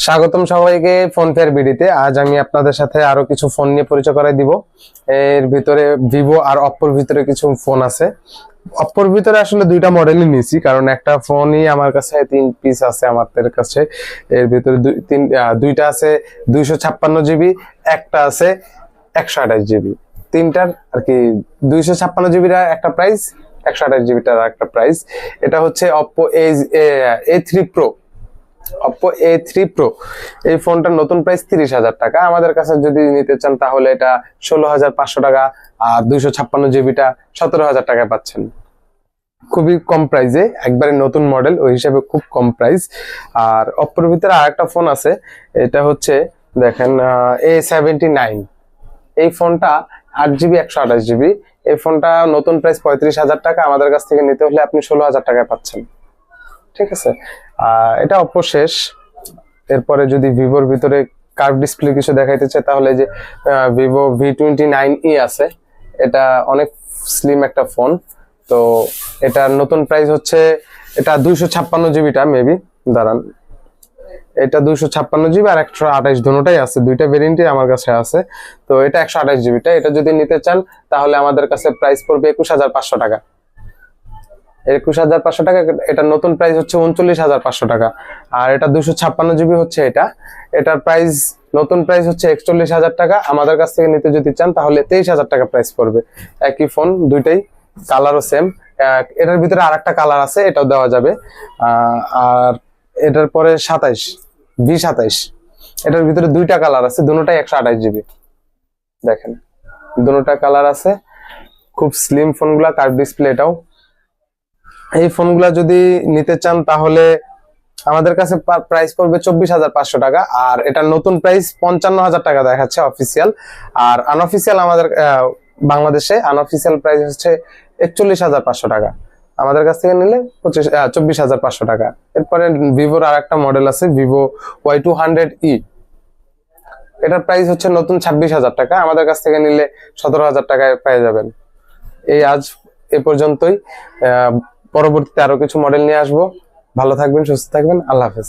স্বাগতম সবাইকে phone fair বিডিতে। আজ আমি আপনাদের সাথে আরো কিছু ফোন নিয়ে পরিচয় করাই দিব। এর ভিতরে ভিভো আর অপ্পোর ভিতরে কিছু ফোন আছে। অপ্পোর ভিতরে আসলে দুইটা মডেলই নিয়েছি, কারণ একটা ফোনই আমার কাছে 3 পিস আছে আমাদের কাছে। এর ভিতরে দুইটা আছে 256 জিবি, একটা আছে 128 জিবি। তিনটার আর কি 256 জিবির একটা প্রাইস, 128 জিবিটার একটা প্রাইস। এটা হচ্ছে Oppo A3 Pro। Oppo A3 Pro এই ফোনটার নতুন প্রাইস 30,000 টাকা। আমাদের কাছে যদি নিতে চান তাহলে এটা 16,500 টাকা, আর 256 জিবিটা 17,000 টাকায় পাচ্ছেন। খুবই কম প্রাইসে, একবারে নতুন মডেল, ওই হিসাবে খুব কম প্রাইস। আর অপ্পোর ভিতরে আরেকটা ফোন আছে, এটা হচ্ছে দেখেন A79। এই ফোনটা 8 জিবি 128 জিবি। এই ফোনটা নতুন প্রাইস 35,000 টাকা। আমাদের কাছ থেকে নিতে হলে আপনি 16,000 টাকায় পাচ্ছেন। ঠিক আছে, এটা অপ্পো শেষ। এরপরে যদি ভিভোর ভিতরে কার্ভ ডিসপ্লে কিছু দেখাইতে চাই তাহলে যে ভিভো V29e আছে। এটা অনেক স্লিম একটা ফোন। তো এটার নতুন প্রাইস হচ্ছে, এটা 256 জিবিটা মেবি, দাঁড়ান, এটা 256 জিবি আর 128 দুটোটাই আছে, দুইটা ভেরিয়েন্টই আমার কাছে আছে। তো এটা 128 জিবিটা, এটা যদি নিতে চান তাহলে আমাদের কাছে প্রাইস পড়বে 21,500 টাকা। 21,500 টাকা। এটা নতুন প্রাইস হচ্ছে 39,500 টাকা। আর এটা 256 জিবি হচ্ছে এটার প্রাইস, নতুন প্রাইস হচ্ছে 41,000 টাকা। আমাদের কাছ থেকে নিতে যদি চান তাহলে 23,000 টাকা প্রাইস পড়বে। একই ফোন, দুইটাই কালারও সেম। এটার ভিতরে আরেকটা কালার আছে, এটাও দেওয়া যাবে। আর এটার পরে 27 এটার ভিতরে দুইটা কালার আছে, দুটোটাই 128 জিবি। দেখেন দুটোটা কালার আছে, খুব স্লিম ফোনগুলা, কার্ভ ডিসপ্লে। এটাও, এই ফোনগুলা যদি নিতে চান তাহলে আমাদের কাছে প্রাইস পড়বে 24,500 টাকা। আর এটা নতুন প্রাইস 55,000 টাকা দেখাচ্ছে অফিসিয়াল। আর আনঅফিসিয়াল আমাদের বাংলাদেশে আনঅফিসিয়াল প্রাইস হচ্ছে 41,500 টাকা। আমাদের কাছ থেকে নিলে 24,500 টাকা। এরপরে ভিভোর আর একটা মডেল আছে, ভিভো Y200e। এটার প্রাইস হচ্ছে নতুন 26,000 টাকা। আমাদের কাছ থেকে নিলে 17,000 টাকায় পেয়ে যাবেন। এই আজ এ পর্যন্তই। পরবর্তীতে আরো কিছু মডেল নিয়ে আসবো। ভালো থাকবেন, সুস্থ থাকবেন, আল্লাহ হাফেজ।